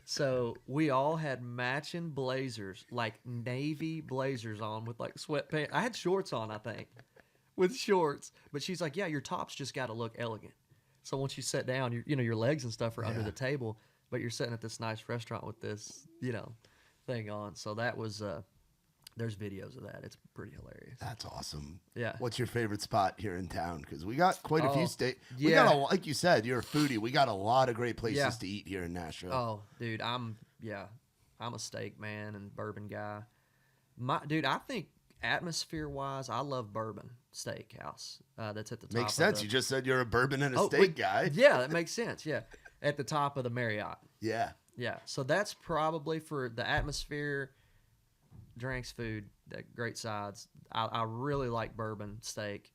So we all had matching blazers, like navy blazers on with like sweatpants. I had shorts on, I think, with shorts. But she's like, yeah, your tops just got to look elegant. So once you sit down, your legs and stuff are under the table, but you're sitting at this nice restaurant with this, thing on. So that was, there's videos of that. It's pretty hilarious. That's awesome. Yeah. What's your favorite spot here in town? Because we got quite a few We yeah. got like you said, you're a foodie. We got a lot of great places to eat here in Nashville. Oh, dude, I'm a steak man and bourbon guy. I think atmosphere-wise, I love Bourbon Steakhouse. That's at the top. Makes sense. You just said you're a bourbon and a steak guy. Yeah, that makes sense. Yeah, at the top of the Marriott. Yeah. Yeah. So that's probably for the atmosphere, drinks, food, great sides. I really like Bourbon Steak.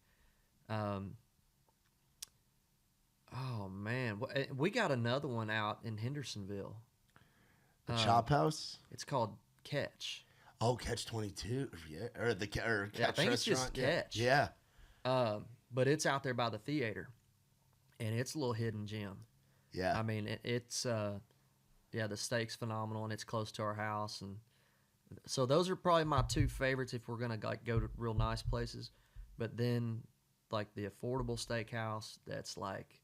Oh man, we got another one out in Hendersonville. The Chop House. It's called Catch. Oh, Catch 22, yeah, or Catch I think restaurant. it's just Catch. Yeah. But it's out there by the theater, and it's a little hidden gem. Yeah. I mean, it's the steak's phenomenal, and it's close to our house, and so those are probably my two favorites if we're gonna like go to real nice places. But then, like the affordable steakhouse, that's like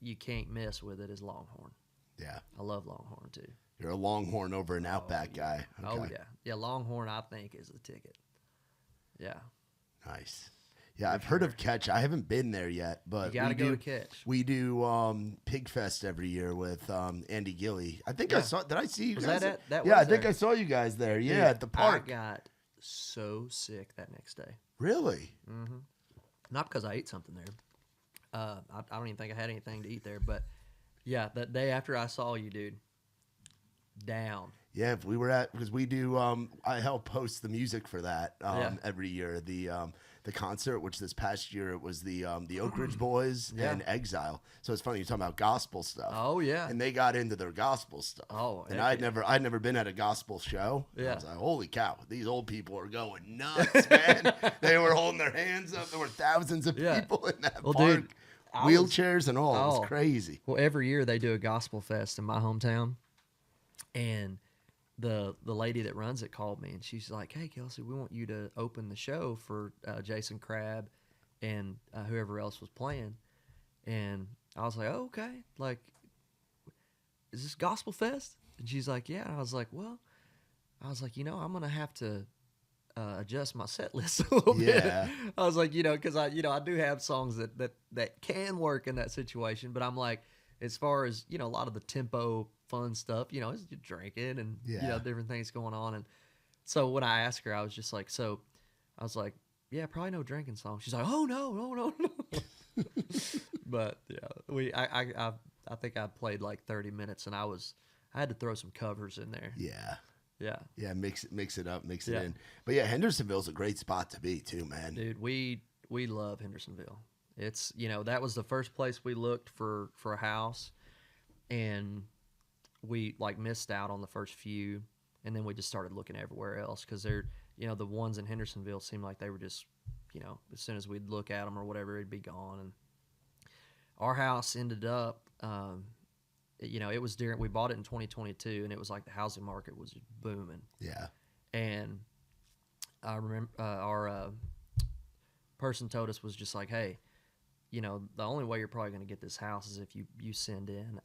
you can't miss with it is Longhorn. Yeah. I love Longhorn too. You're a Longhorn over and Outback guy. Okay. Oh yeah, Longhorn I think is the ticket. Yeah. Nice. Yeah, I've heard of Catch. I haven't been there yet, but you gotta go to Catch. We do Pig Fest every year with Andy Gilly. I think I saw. Did I see you guys? I think I saw you guys there. Yeah, dude, at the park. I got so sick that next day. Really? Mm-hmm. Not because I ate something there. I don't even think I had anything to eat there, but yeah, that day after I saw you, dude, down. Yeah, if we were because we do. I help host the music for that every year. The concert, which this past year it was the Oak Ridge Boys and Exile. So it's funny you're talking about gospel stuff. Oh yeah, and they got into their gospel stuff. Oh, and I'd never been at a gospel show. Yeah, I was like, holy cow, these old people are going nuts, man. They were holding their hands up. There were thousands of people in that park, dude, wheelchairs and all. It was crazy. Well, every year they do a gospel fest in my hometown, and the lady that runs it called me, and she's like, hey, Kelsey, we want you to open the show for Jason Crabb and whoever else was playing. And I was like, oh, okay. Like, is this Gospel Fest? And she's like, yeah. And I was like, well, I'm going to have to adjust my set list a little bit. I was like, because I do have songs that can work in that situation. But I'm like, as far as, a lot of the tempo fun stuff, it's drinking and, different things going on. And so when I asked her, I was just like, yeah, probably no drinking song. She's like, oh, no. But yeah, I think I played like 30 minutes and I had to throw some covers in there. Yeah. Yeah. Yeah, mix it up, mix Yeah. it in. But yeah, Hendersonville's a great spot to be too, man. Dude, we love Hendersonville. It's, that was the first place we looked for a house, and we like missed out on the first few, and then we just started looking everywhere else because they're, the ones in Hendersonville seemed like they were just, as soon as we'd look at them or whatever, it'd be gone. And our house ended up, it was we bought it in 2022, and it was like the housing market was just booming. Yeah. And I remember our person told us was just like, hey, the only way you're probably going to get this house is if you send in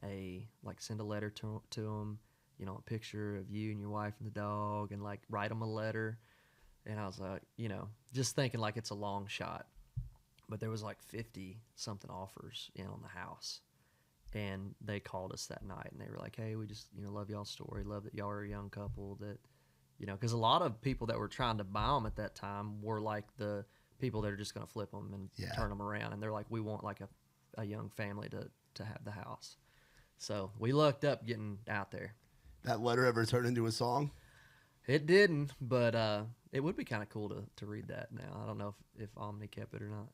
send a letter to them, a picture of you and your wife and the dog, and like write them a letter. And I was like, just thinking like it's a long shot, but there was like 50 something offers on the house. And they called us that night, and they were like, hey, we just, love y'all's story. Love that y'all are a young couple that, because a lot of people that were trying to buy them at that time were like the people that are just going to flip them and turn them around. And they're like, we want like a young family to have the house. So we lucked up getting out there. That letter ever turned into a song? It didn't, but it would be kind of cool to read that now. I don't know if Omni kept it or not.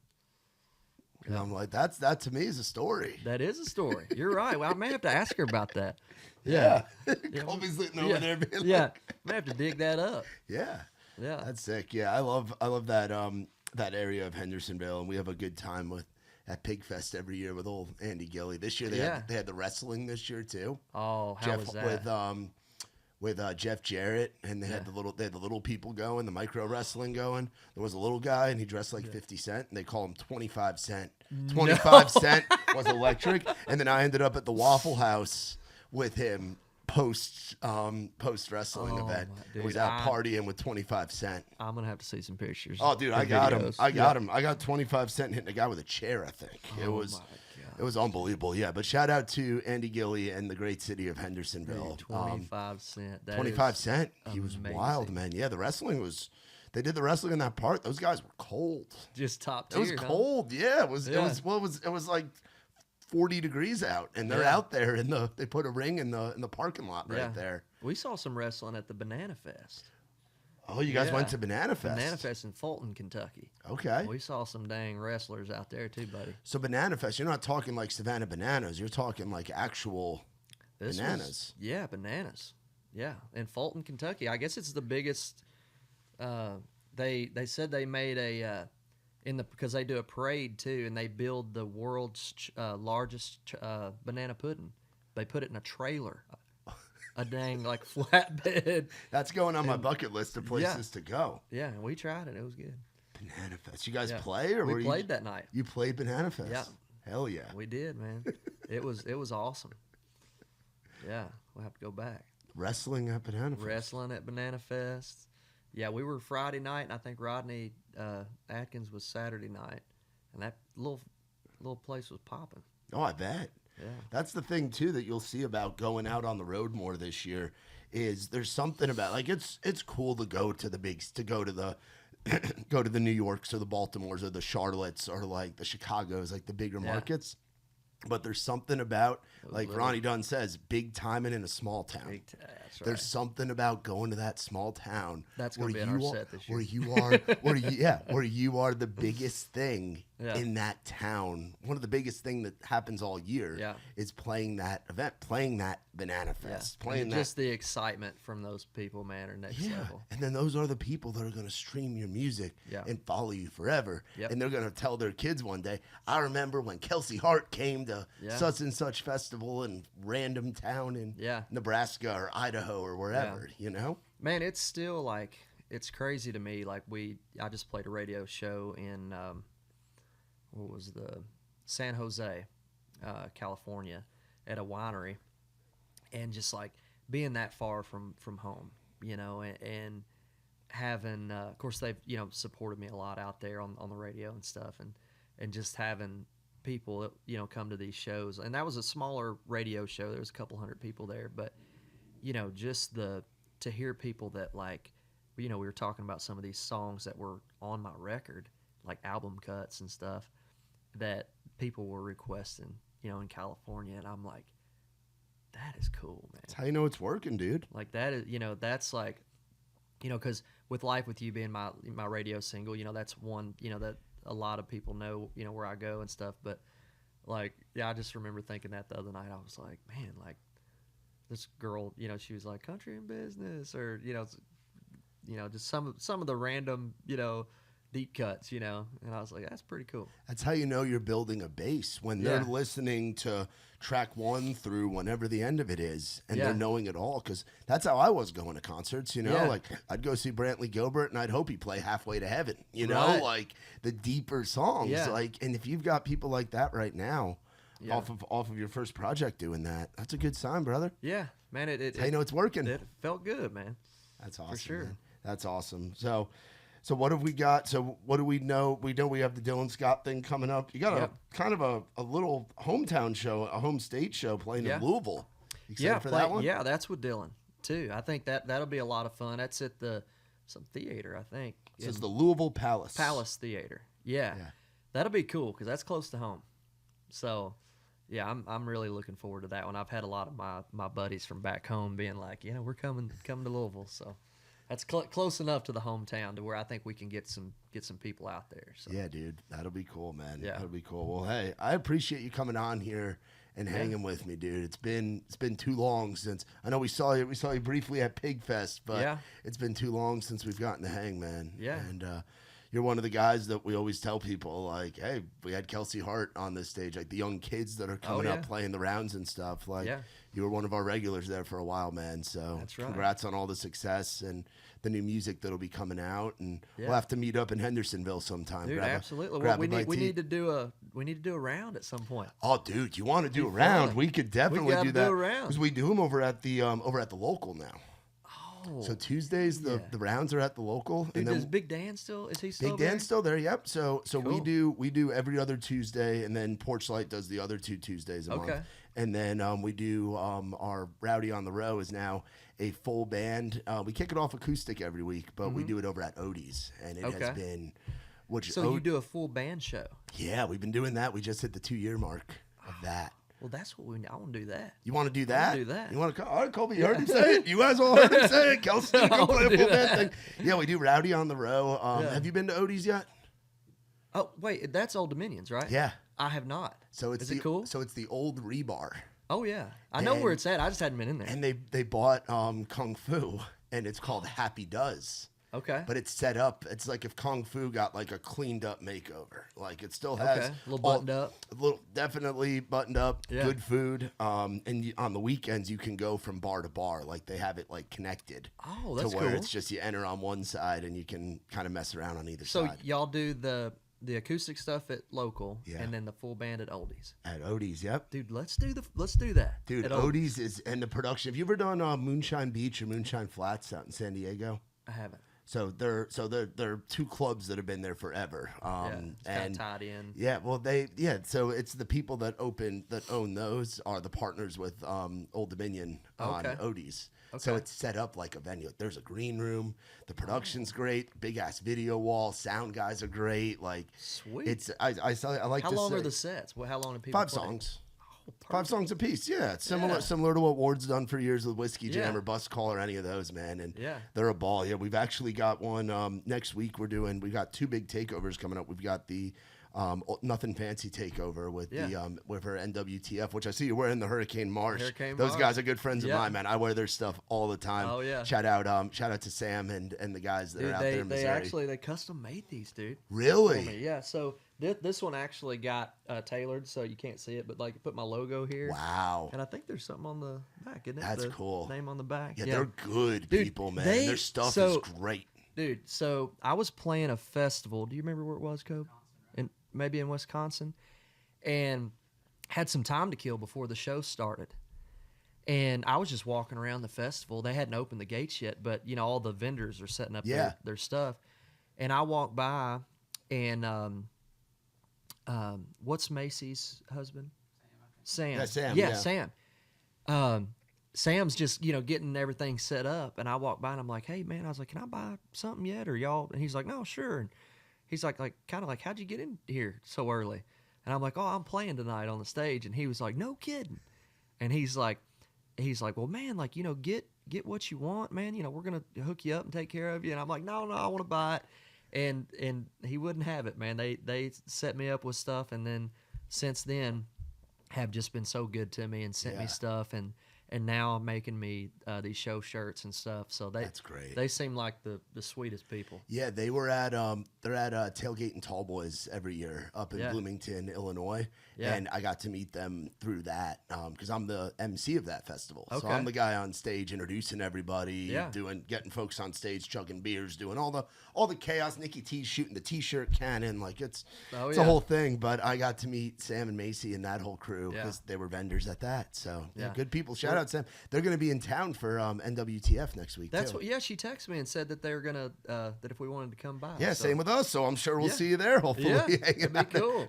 And I'm like, that to me is a story. That is a story. You're right. Well, I may have to ask her about that. Yeah. Colby's sitting over there being like, may have to dig that up. Yeah. Yeah. That's sick. Yeah, I love that that area of Hendersonville, and we have a good time at Pig Fest every year with old Andy Gilly. This year they had the wrestling this year too. Oh, how was that? With Jeff Jarrett, and they had the little people going, the micro wrestling going. There was a little guy, and he dressed like 50 Cent, and they call him 25 Cent. 25 Cent was electric, and then I ended up at the Waffle House with him post wrestling event. Dude, He was out partying with 25 Cent. I'm gonna have to see some pictures. Oh, dude, I got him. I got 25 Cent hitting a guy with a chair, I think. It was unbelievable. Yeah, but shout out to Andy Gilly and the great city of Hendersonville. Dude, 25 Cent. 25 Cent. He was amazing. wild, man. Yeah, the wrestling was. They did the wrestling in that park. Those guys were cold. Just top tier. It was cold. Yeah, it was. It was like 40 degrees out, and they're out there they put a ring in the parking lot right there. We saw some wrestling at the Banana Fest. Oh, you guys went to Banana Fest? Banana Fest in Fulton, Kentucky. Okay. We saw some dang wrestlers out there too, buddy. So Banana Fest, you're not talking like Savannah bananas. You're talking like actual bananas. Bananas. Yeah, in Fulton, Kentucky. I guess it's the biggest. They said they made because they do a parade too, and they build the world's largest banana pudding. They put it in a trailer. A dang like flatbed. That's going on my bucket list of places to go. Yeah, and we tried it. It was good. Banana Fest. You guys play or we played that night? You played Banana Fest. Yeah. Hell yeah. We did, man. It was awesome. Yeah, we'll have to go back. Wrestling at Banana Fest. Wrestling at Banana Fest. Yeah, we were Friday night, and I think Rodney Atkins was Saturday night, and that little place was popping. Oh, I bet. Yeah. That's the thing too that you'll see about going out on the road more this year is there's something about like it's cool to go to the go to the New Yorks or the Baltimores or the Charlottes or like the Chicagos, like the bigger markets. But there's something about, like Ronnie Dunn says, big timing in a small town. That's right. There's something about going to that small town. That's going to be in our set this year. Where you are the biggest thing in that town. One of the biggest thing that happens all year is playing that event, playing that Banana Fest, playing that. Just the excitement from those people, man, are next level. And then those are the people that are going to stream your music and follow you forever. Yep. And they're going to tell their kids one day, I remember when Kelsey Hart came to such and such festival in random town in Nebraska or Idaho or wherever, you know? Man, it's still like, it's crazy to me. Like I just played a radio show in, San Jose, California at a winery. And just like being that far from home, you know, and having, of course, they've, supported me a lot out there on the radio and stuff. And just having people that, come to these shows. And that was a smaller radio show. There was a couple hundred people there. But, just to hear people that like, we were talking about some of these songs that were on my record, like album cuts and stuff that people were requesting, in California. And I'm like, that is cool, man. That's how you know it's working, dude. Like that is, that's like, because with Life With You being my radio single, that's one, that a lot of people know, where I go and stuff. But like, yeah, I just remember thinking that the other night. I was like, man, like this girl, she was like country and business, or just some of the random, deep cuts, and I was like, that's pretty cool. That's how you know you're building a base when they're listening to track 1 through whenever the end of it is, and they're knowing it all. Because that's how I was going to concerts, like I'd go see Brantley Gilbert and I'd hope he play Halfway to Heaven, Right. like the deeper songs. Yeah. Like, and if you've got people like that right now, off of your first project doing that, that's a good sign, brother. Yeah, man. That's how you know it's working. It felt good, man. That's awesome. For sure. Man. That's awesome. So what have we got? So what do we know? We know we have the Dylan Scott thing coming up. You got a kind of a little hometown show, a home state show playing in Louisville. You excited for that one? Yeah, that's with Dylan too. I think that'll be a lot of fun. That's at some theater, I think. So it's the Louisville Palace. Palace Theater. Yeah. That'll be cool because that's close to home. So, yeah, I'm really looking forward to that one. I've had a lot of my buddies from back home being like, we're coming to Louisville. So that's close enough to the hometown to where I think we can get some people out there. So. Yeah, dude, that'll be cool, man. Yeah. That'll be cool. Well, hey, I appreciate you coming on here and hanging with me, dude. It's been too long since I know we saw you briefly at Pig Fest, but it's been too long since we've gotten to hang, man. Yeah. And you're one of the guys that we always tell people, like, hey, we had Kelsey Hart on this stage, like the young kids that are coming up playing the rounds and stuff. Like, you were one of our regulars there for a while, man. So that's right. Congrats on all the success and the new music that'll be coming out. And we'll have to meet up in Hendersonville sometime. Dude, absolutely. We need to do a round at some point. Oh, dude, you want to do a round? We could definitely do that. Because we do them over at the local now. So Tuesdays the rounds are at the local. Dude, and then is Big Dan still? Is he still Big there? Dan's still there? Yep. So Cool. we do every other Tuesday, and then Porch Light does the other 2 Tuesdays a month. And then we do our Rowdy on the Row is now a full band. We kick it off acoustic every week, but we do it over at Odie's, and it has been. You do a full band show? Yeah, we've been doing that. We just hit the 2-year mark of that. Well, that's what I want to do that. You want to do that? I want to do that. You want to come? All right, Colby, you heard him say it. You guys all heard him say it. Kelsey, you go play a full band thing. Yeah, we do Rowdy on the Row. Have you been to Odie's yet? Oh, wait, that's Old Dominions, right? Yeah. I have not. So it's Is it cool? So it's the old Rebar. Oh, yeah. I know where it's at. I just hadn't been in there. And they bought Kung Fu, and it's called Happy Does. Okay. But it's set up. It's like if Kung Fu got like a cleaned up makeover. Like it still has a little buttoned up. Definitely buttoned up. Yeah. Good food. And on the weekends you can go from bar to bar. Like they have it like connected. Oh, that's to where cool. it's just you enter on one side and you can kind of mess around on either So side. y'all do the acoustic stuff at local, and then the full band at Oldies. At Odie's, yep. Dude, let's do that. Dude, at Odie's is and the production. Have you ever done Moonshine Beach or Moonshine Flats out in San Diego? I haven't. So they're 2 clubs that have been there forever. It's kind of tied in. Yeah, well so it's the people that own those are the partners with Old Dominion on Odie's. Okay. So it's set up like a venue. There's a green room. The production's great. Big ass video wall. Sound guys are great. Like Sweet. It's I like how to long say are the sets? Well, how long do people 5 play? songs. Oh, 5 songs a piece. Yeah, it's similar to what Ward's done for years with Whiskey Jam or Bus Call or any of those, man. And they're a ball. Yeah, we've actually got one next week. We've got 2 big takeovers coming up. We've got the Nothing Fancy takeover with with her NWTF, which I see you're wearing the Hurricane Marsh. Those guys are good friends of mine, man. I wear their stuff all the time. Oh yeah. Shout out to Sam and the guys that are out there in Missouri. They custom made these, dude. Really? Yeah. So this one actually got tailored, so you can't see it, but like put my logo here. Wow. And I think there's something on the back, isn't it? That's cool. Name on the back. Yeah, they're good people, man. Their stuff is great. Dude, so I was playing a festival. Do you remember where it was, Cobe? Maybe in Wisconsin, and had some time to kill before the show started. And I was just walking around the festival. They hadn't opened the gates yet, but all the vendors are setting up their stuff. And I walked by, and what's Macy's husband? Sam. Yeah, Sam. Yeah, Sam. Sam's just, getting everything set up. And I walked by and I'm like, hey man, I was like, can I buy something yet? Or y'all? And he's like, no, sure. And he's like kind of like, how'd you get in here so early? And I'm like, oh, I'm playing tonight on the stage. And he was like, no kidding. And he's like, he's like, well, man, like, get what you want, man. We're gonna hook you up and take care of you. And I'm like, no, I want to buy it. And he wouldn't have it, man. They set me up with stuff, and then since then have just been so good to me and sent me stuff, and now making me these show shirts and stuff. So that's great. They seem like the sweetest people. Yeah, they were at they're at Tailgate and Tall Boys every year up in Bloomington, Illinois, and I got to meet them through that because I'm the MC of that festival. Okay. So I'm the guy on stage introducing everybody, getting folks on stage, chugging beers, doing all the chaos. Nikki T's shooting the T-shirt cannon, like it's a whole thing. But I got to meet Sam and Macy and that whole crew because they were vendors at that. So good people. Shout out Sam. They're going to be in town for NWTF next week. That's too. what. Yeah, she texted me and said that they were gonna that if we wanted to come by. Yeah, same with us. So I'm sure we'll see you there. Hopefully,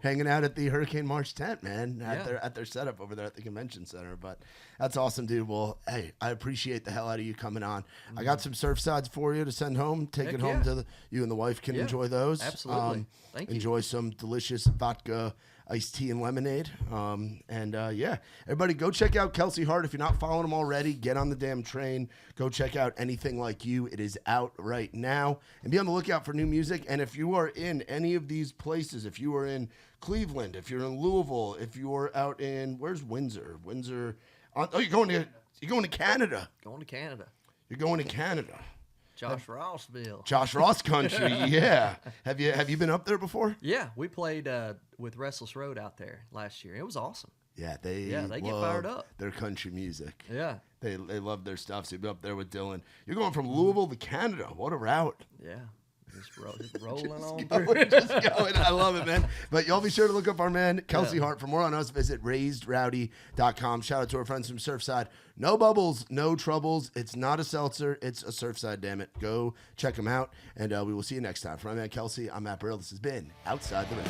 hanging out at the Hurricane March tent, man, at their setup over there at the convention center. But that's awesome, dude. Well, hey, I appreciate the hell out of you coming on. I got some Surfsides for you to send home. Take it home to you and the wife can enjoy those. Absolutely. Thank you. Enjoy some delicious vodka, iced tea, and lemonade. Everybody go check out Kelsey Hart. If you're not following him already, get on the damn train. Go check out Anything Like You. It is out right now. And be on the lookout for new music. And if you are in any of these places, if you are in Cleveland, if you're in Louisville, if you are out in, where's Windsor? You're going to Canada. Going to Canada. You're going to Canada. Josh Ross country, yeah. Have you been up there before? Yeah, we played with Restless Road out there last year. It was awesome. Yeah, they get fired up. Their country music. Yeah, they love their stuff. So you'll be up there with Dylan. You're going from Louisville to Canada. What a route! Yeah. Just rolling on through. Just going. I love it, man. But y'all be sure to look up our man, Kelsey Hart. For more on us, visit raisedrowdy.com. Shout out to our friends from Surfside. No bubbles, no troubles. It's not a seltzer. It's a Surfside, damn it. Go check them out. And we will see you next time. For my man, Kelsey, I'm Matt Burrill. This has been Outside the Rim.